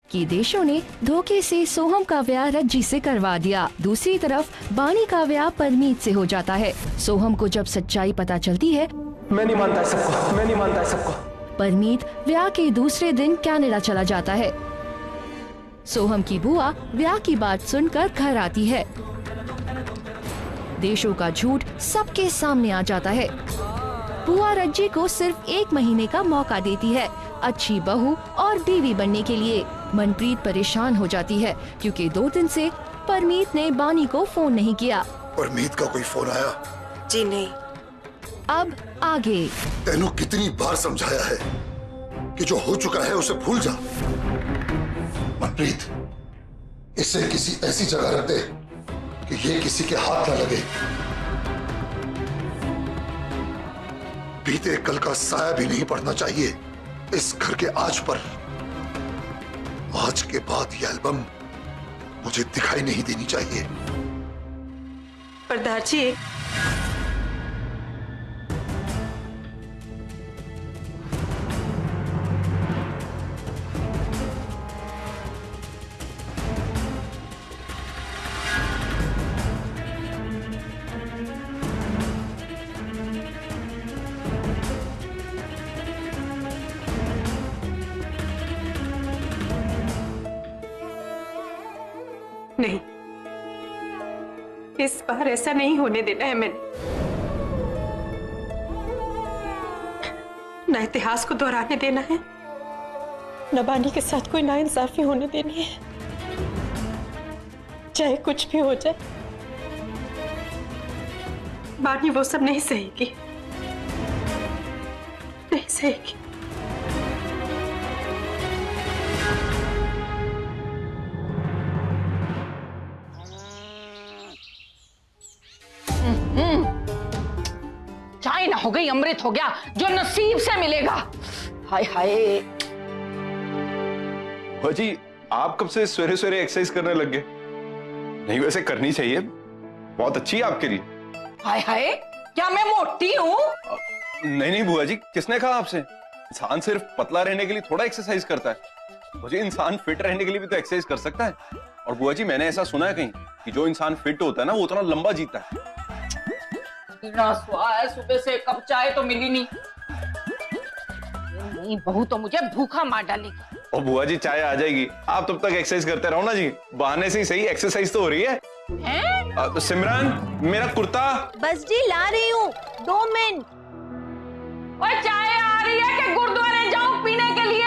कि देशों ने धोखे से सोहम का ब्याह रज्जी से करवा दिया। दूसरी तरफ बानी का ब्याह परमीत से हो जाता है। सोहम को जब सच्चाई पता चलती है, मैं नहीं मानता सबको, मैं नहीं मानता सबको। परमीत ब्याह के दूसरे दिन कनाडा चला जाता है। सोहम की बुआ ब्याह की बात सुनकर घर आती है। देशों का झूठ सबके सामने आ जाता है। बुआ रज्जी को सिर्फ 1 महीने का मौका देती है अच्छी बहू और बीवी बनने के लिए। मनप्रीत परेशान हो जाती है क्योंकि 2 दिन से परमीत ने बानी को फोन नहीं किया। परमीत का कोई फोन आया? जी नहीं। अब आगे। तेनू कितनी बार समझाया है कि जो हो चुका है उसे भूल जा। मनप्रीत, इसे किसी ऐसी जगह रख दे कि ये किसी के हाथ न लगे। बीते कल का साया भी नहीं पड़ना चाहिए इस घर के आज पर। आज के बाद ये एल्बम मुझे दिखाई नहीं देनी चाहिए। सरदार जी, नहीं, इस बार ऐसा नहीं होने देना है मैंने। ना इतिहास को दोहराने देना है, न बानी के साथ कोई नाइंसाफी होने देनी है। चाहे कुछ भी हो जाए, बानी वो सब नहीं सहेगी, नहीं सहेगी। चाय ना हो गई अमृत हो गया, जो नसीब से मिलेगा। हाय हाय। हो जी, आप कब से सवेरे सवेरे एक्सरसाइज करने लग गए? नहीं, वैसे करनी चाहिए, बहुत अच्छी है आपके लिए। हाय हाय, क्या मैं मोटी हूँ? नहीं नहीं बुआ जी, किसने कहा आपसे? इंसान सिर्फ पतला रहने के लिए थोड़ा एक्सरसाइज करता है। मुझे इंसान फिट रहने के लिए भी तो एक्सरसाइज कर सकता है। और बुआ जी, मैंने ऐसा सुना है कहीं कि जो इंसान फिट होता है ना, वो उतना लंबा जीता है। इतना स्वाद है, सुबह से कप चाय तो मिली नहीं। नहीं, बहू तो मुझे भूखा मार डालेगी। और बुआ जी, चाय आ जाएगी, आप तब तक एक्सरसाइज करते रहो ना जी। बहाने से ही सही, एक्सरसाइज तो हो रही है। तो सिमरन, मेरा कुर्ता। बस जी ला रही हूँ, 2 मिनट। और चाय आ रही है कि गुरुद्वारे जाऊं पीने के लिए?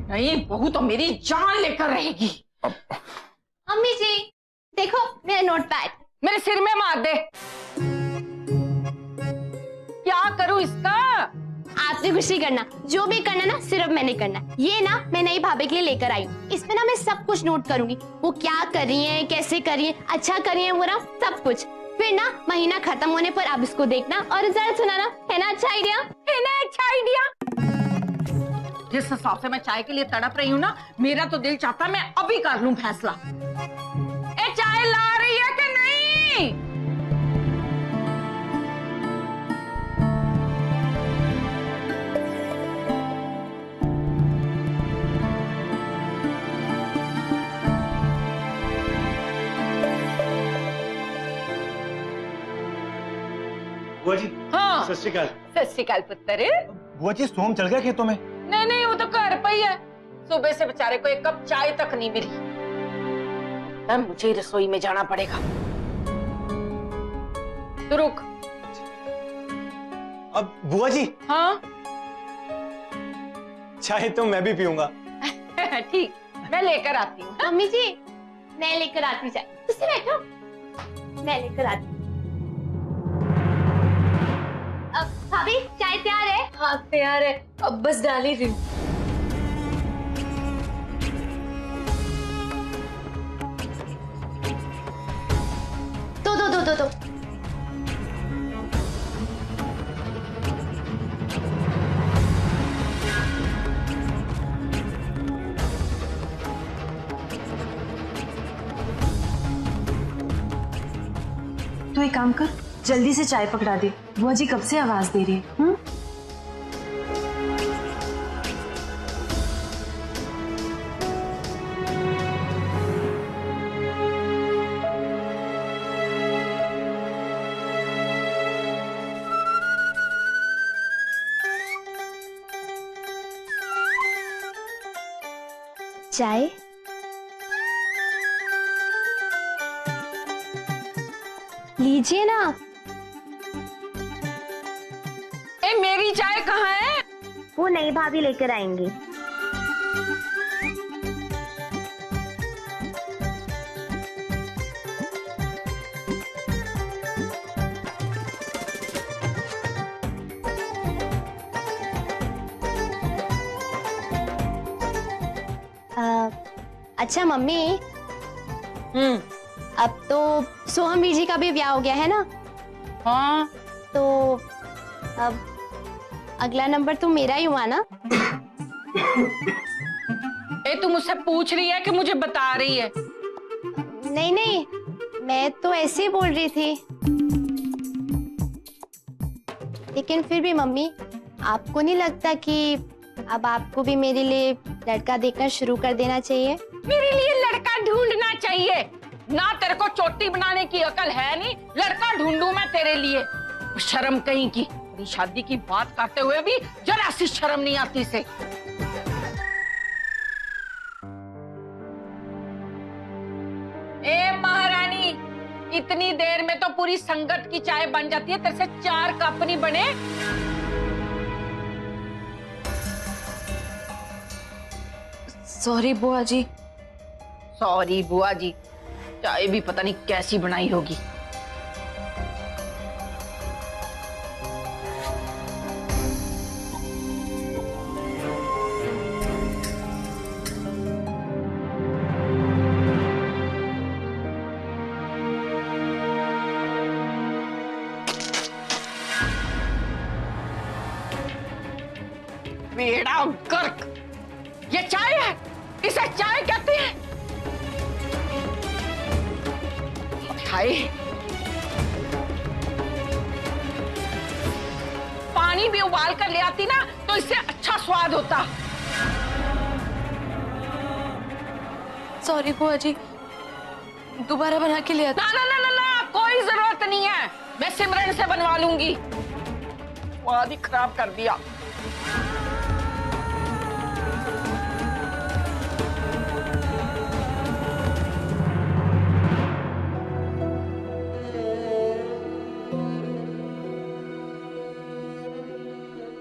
नहीं, बहू तो मेरी जान लेकर रहेगी। अम्मी जी देखो मेरा नोटपैड। मेरे सिर में मार दे। क्या करूं इसका? आपने कुछ नहीं करना, जो भी करना ना सिर्फ मैंने करना। ये ना मैं नई भाभी के लिए लेकर आई हूँ। इसमें ना मैं सब कुछ नोट करूंगी, वो क्या कर रही है, कैसे कर रही है, अच्छा कर रही है, बुरा, सब कुछ। फिर ना महीना खत्म होने पर आप इसको देखना और रिजल्ट सुनाना। है ना अच्छा आइडिया? है ना अच्छा आइडिया? जिस हिसाब से मैं चाय के लिए तड़प रही हूँ ना, मेरा तो दिल चाहता मैं अभी कर लूं फैसला। ए, चाय ला रही है कि नहीं? बुआ जी, हाँ, सत श्री अकाल। सत श्री अकाल पुत्र। बुआ जी, सोम चल गया खेतों में? नहीं नहीं, वो तो घर पे ही है। सुबह से बेचारे को 1 कप चाय तक नहीं मिली। अब मुझे रसोई में जाना पड़ेगा। तो रुक। अब बुआ जी। हाँ चाय तो मैं भी पीऊंगा। ठीक, मैं लेकर आती हूँ। मम्मी जी मैं लेकर आती चाय। उससे बैठो, मैं लेकर आती। अब भाभी चाय तैयार है? हाँ तैयार है, अब बस डाल ही रही हूँ। दो। तो एक काम कर, जल्दी से चाय पकड़ा दे। बुआ जी कब से आवाज दे रही है। चाय? लीजिए ना। ए मेरी चाय कहाँ है? वो नई भाभी लेकर आएंगी। अच्छा मम्मी, अब तो सोहम वीर जी का भी ब्याह हो गया है ना? हाँ। तो अब अगला नंबर तो मेरा ही हुआ ना? ए तू मुझसे पूछ रही है कि मुझे बता रही है? नहीं, मैं तो ऐसे ही बोल रही थी। लेकिन फिर भी मम्मी, आपको नहीं लगता कि अब आपको भी मेरे लिए लड़का देखना शुरू कर देना चाहिए? मेरे लिए लड़का ढूंढना चाहिए ना? तेरे को चोटी बनाने की अकल है नहीं? लड़का ढूंढूं मैं तेरे लिए? शर्म कहीं की, मेरी शादी की बात करते हुए भी जरा सी शर्म नहीं आती से। ए महारानी, इतनी देर में तो पूरी संगत की चाय बन जाती है, तेरे से 4 कप नहीं बने? सॉरी बुआ जी। सॉरी बुआ जी, चाय भी पता नहीं कैसी बनाई होगी। बेड़ा गर्क, ये चाय है? इसे चाय कहते हैं? हाय, पानी भी उबाल कर ले आती ना तो इससे अच्छा स्वाद होता। सॉरी बुआ जी, दोबारा बना के ले आती। ना, कोई जरूरत नहीं है, मैं सिमरन से बनवा लूंगी। स्वाद ही खराब कर दिया।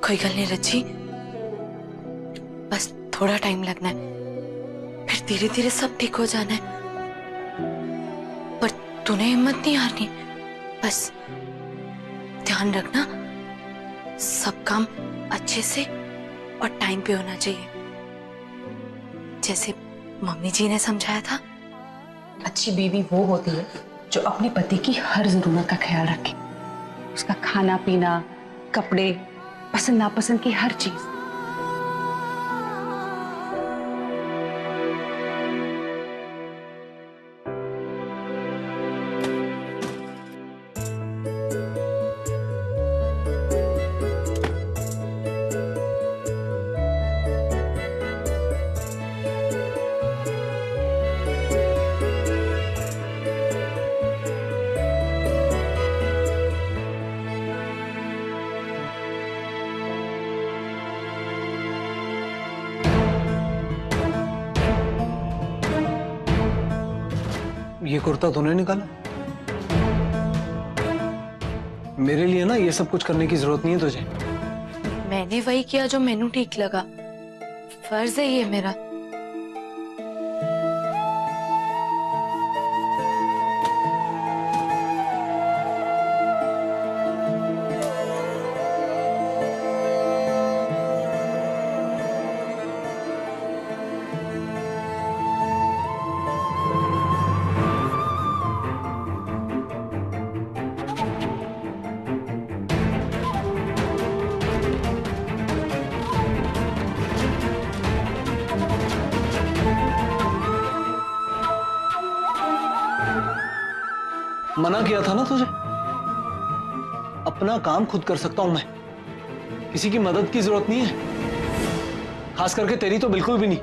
कोई गल नहीं रची, बस थोड़ा टाइम लगना है, फिर धीरे धीरे सब ठीक हो जाना है। पर तूने हिम्मत नहीं हारनी, बस ध्यान रखना सब काम अच्छे से और टाइम पे होना चाहिए, जैसे मम्मी जी ने समझाया था। अच्छी बीवी वो होती है जो अपने पति की हर जरूरत का ख्याल रखे, उसका खाना पीना, कपड़े, पसंद नापसंद की हर चीज। ये कुर्ता तूने निकाला? मेरे लिए ना ये सब कुछ करने की जरूरत नहीं है तुझे। मैंने वही किया जो मैनू ठीक लगा, फर्ज है ये मेरा। मना किया था ना तुझे। अपना काम खुद कर सकता हूं मैं, किसी की मदद की जरूरत नहीं है, खास करके तेरी तो बिल्कुल भी नहीं।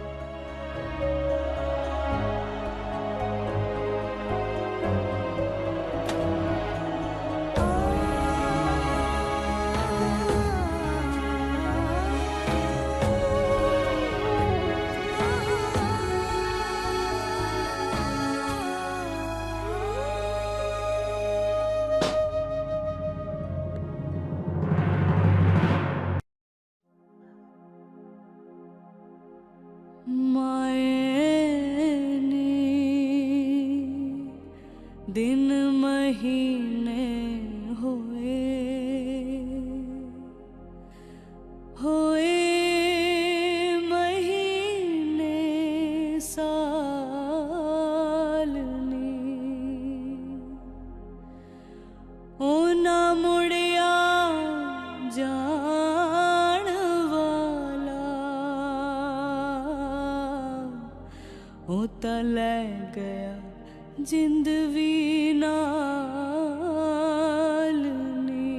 दिन महीने होए महीने साल ने ओ ना मुड़िया जान वाला ओ तले गया जिंद भी नाल नी।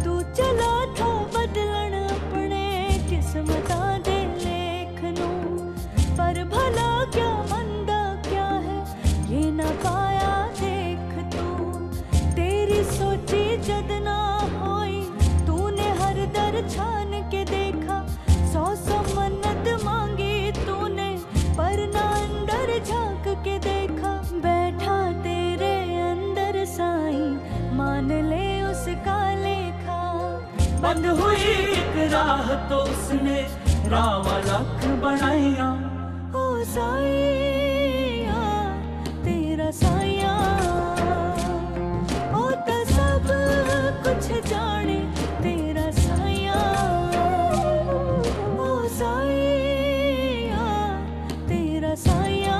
तू चला था बदलन अपने किस्मता दे लेख नू, पर भला क्या मंदा क्या है ये ना पाया देख तू। तेरी सोची जद ना होई तूने हर दर छान के देखा, 100 मन्नत मांगी तूने पर ना अंदर झांक के देखा। बैठा तेरे अंदर साईं मान ले उसका लेखा। बंद हुई एक राह तो उसने रावा लख बनाया। ओ साईं तेरा साया ओ तो सब कुछ जाने तेरा साया। ओ साया तेरा साया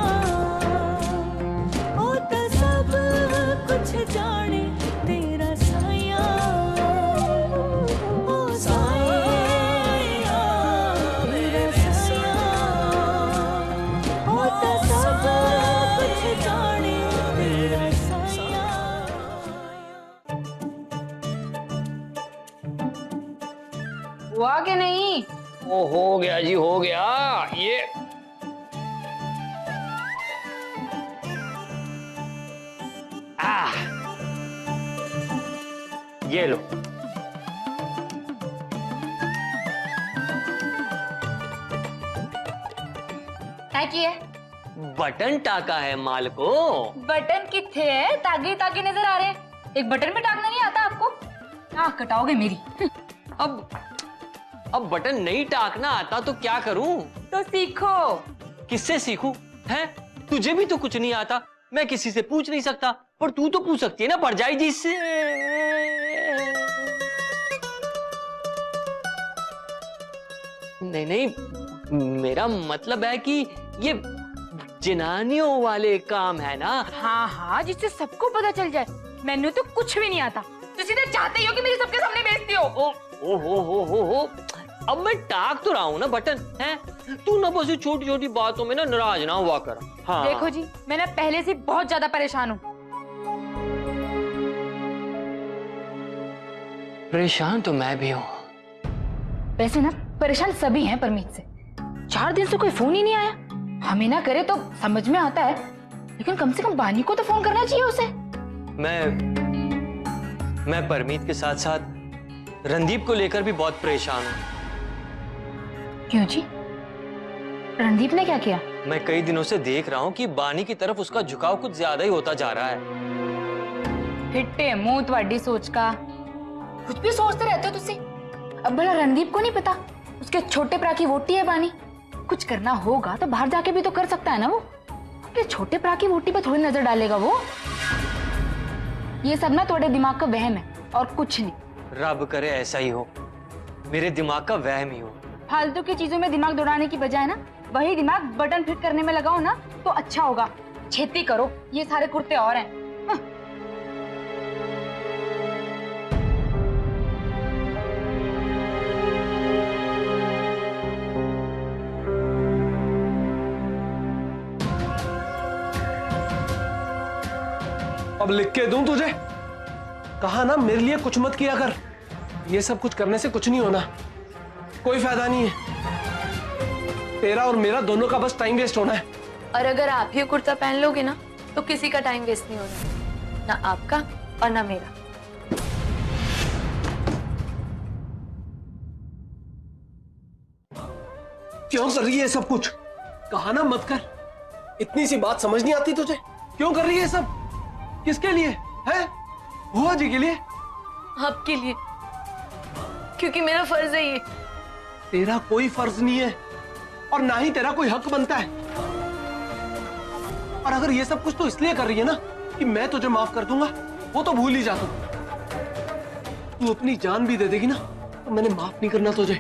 ओ तो सब कुछ जाने तेरा साया। ओ साया तेरा साया ओ तो सब कुछ जाने तेरा साया। हुआ कि नहीं? ओ हो गया जी, हो गया। ये लो। क्या किया? बटन टाका है माल को। बटन किथे है? तागे तागे नजर आ रहे हैं। एक बटन पे टाकना नहीं आता आपको? आँख कटाओगे मेरी। अब बटन नहीं टाकना आता तो क्या करूं? तो सीखो। किससे सीखूं? हैं? तुझे भी तो कुछ नहीं आता, मैं किसी से पूछ नहीं सकता, पर तू तो पूछ सकती है ना परजाई जी से। नहीं, मेरा मतलब है कि ये जनानियों वाले काम है ना। हाँ, जिससे सबको पता चल जाए। मैंने तो कुछ भी नहीं आता, तो सीधे चाहते ही हो कि मेरे सबके सामने बेइज्जती हो। ओ, अब मैं टाक तो रहा हूँ ना बटन, हैं? तू ना बस छोटी छोटी बातों में ना नाराज ना हुआ कर। हाँ। देखो जी, मैं ना पहले से बहुत ज्यादा परेशान हूँ। परेशान तो मैं भी हूँ। वैसे ना परेशान सभी हैं परमीत से। 4 दिन से कोई फोन ही नहीं आया। हमें ना करे तो समझ में आता है, लेकिन कम से कम बानी को तो फोन करना चाहिए उसे। मैं परमीत के साथ साथ रणदीप को लेकर भी बहुत परेशान हूँ। क्यों जी? रणदीप ने क्या किया? मैं कई दिनों से देख रहा हूँ कि बानी की तरफ उसका झुकाव कुछ ज्यादा ही होता जा रहा है। हिट्टे मुंह तुम्हारी सोच का। कुछ भी सोचते रहते हो तुसी। अब भला रणदीप को नहीं पता उसके छोटे भरा की वोटी है बानी? कुछ करना होगा तो बाहर जाके भी तो कर सकता है ना वो। अपने छोटे भरा की वोटी पर थोड़ी नजर डालेगा वो। ये सब ना थोड़े दिमाग का वहम है और कुछ नहीं। रब करे ऐसा ही हो, मेरे दिमाग का वहम ही हो। फालतू की चीजों में दिमाग दौड़ाने की बजाय ना वही दिमाग बटन फिट करने में लगाओ ना तो अच्छा होगा। छेती करो, ये सारे कुर्ते और हैं। अब लिख के दूं तुझे? कहा ना मेरे लिए कुछ मत किया कर। ये सब कुछ करने से कुछ नहीं होना, कोई फायदा नहीं है। तेरा और मेरा दोनों का बस टाइम वेस्ट होना है। और अगर आप ये कुर्ता पहन लोगे ना तो किसी का टाइम वेस्ट नहीं होना, ना आपका और ना मेरा। क्यों कर रही है सब कुछ? कहा ना मत कर। इतनी सी बात समझ नहीं आती तुझे? क्यों कर रही है सब? किसके लिए है? बुआ जी के लिए? आपके लिए, क्योंकि मेरा फर्ज है ये। तेरा कोई फर्ज नहीं है और ना ही तेरा कोई हक बनता है। और अगर ये सब कुछ तो इसलिए कर रही है ना कि मैं तुझे माफ कर दूंगा, वो तो भूल ही जा तू अपनी जान भी दे देगी ना तो मैंने माफ नहीं करना तुझे।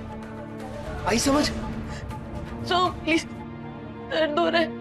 आई समझ? सो प्लीज दर्द हो रहा है।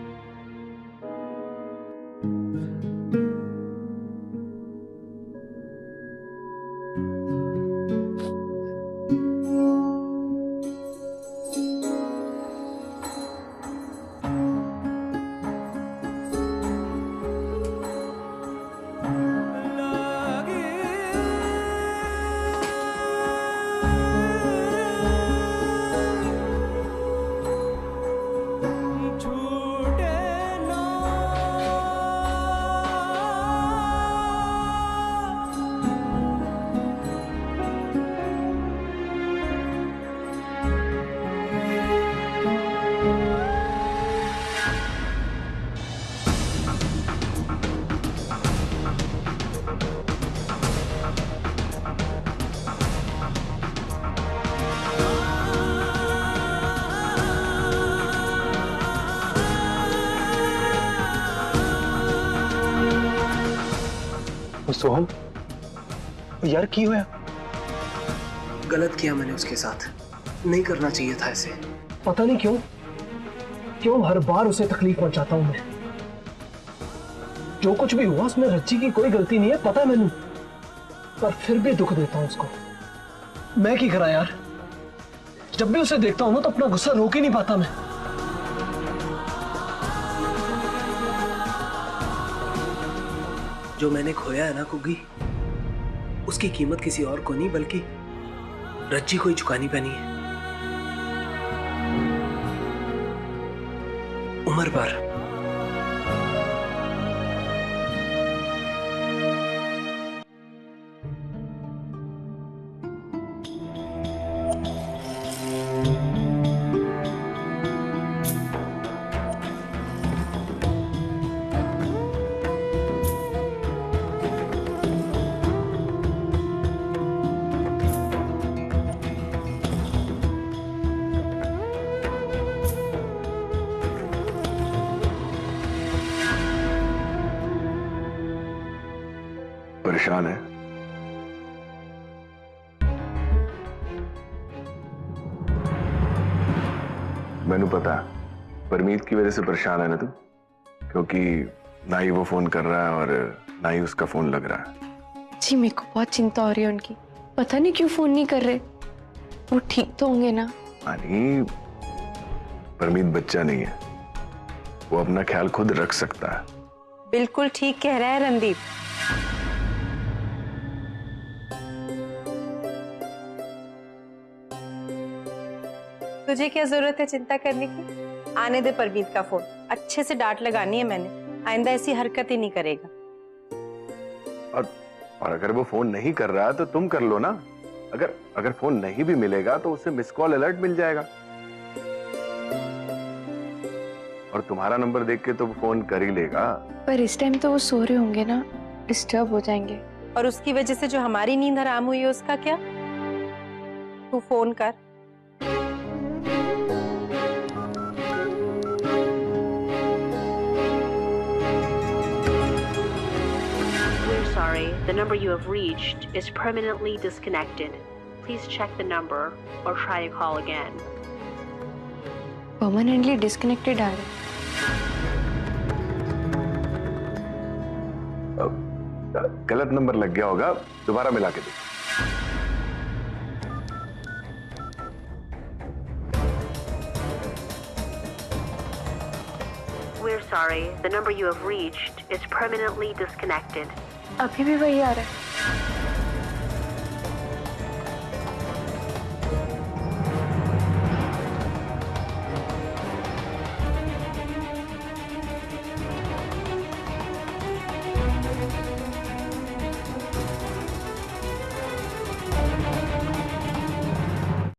सोहम यार की हुआ? गलत किया मैंने उसके साथ, नहीं करना चाहिए था ऐसे। पता नहीं क्यों हर बार उसे तकलीफ पहुंचाता हूं मैं। जो कुछ भी हुआ उसमें रज्जी की कोई गलती नहीं है, पता है मैंने, पर फिर भी दुख देता हूं उसको। मैं क्या करा यार, जब भी उसे देखता हूं ना तो अपना गुस्सा रोक ही नहीं पाता मैं। जो मैंने खोया है ना कुगी, उसकी कीमत किसी और को नहीं बल्कि रज्जी को ही चुकानी पैनी है, उम्र भर। परेशान है? मैनू पता परमीत की वजह से परेशान है ना तू, क्योंकि ना ही वो फोन कर रहा है और ना ही उसका फोन लग रहा है। जी मेरे को बहुत चिंता हो रही है उनकी, पता नहीं क्यों फोन नहीं कर रहे। वो ठीक तो होंगे ना? नहीं, परमीत बच्चा नहीं है, वो अपना ख्याल खुद रख सकता है। बिल्कुल ठीक कह रहा है रणदीप। तुझे क्या जरूरत है चिंता करने की? आने दे परमीत का फोन, अच्छे से डांट लगानी है मैंने, आइंदा ऐसी हरकत ही नहीं करेगा। और अगर वो फोन नहीं कर रहा है तो तुम कर लो ना। अगर फोन नहीं भी मिलेगा तो उसे मिस कॉल अलर्ट मिल जाएगा, और तुम्हारा नंबर देख के तो वो फोन कर ही लेगा। पर इस टाइम तो वो सो रहे होंगे ना, डिस्टर्ब हो जाएंगे। और उसकी वजह से जो हमारी नींद हराम हुई है उसका क्या? तू फोन कर। Sorry, the number you have reached is permanently disconnected. Please check the number or try to call again. Permanently disconnected आ रहा है। गलत नंबर लग गया होगा, दोबारा मिला के देख। We're sorry, the number you have reached is permanently disconnected. अभी भी वही आ रहा है।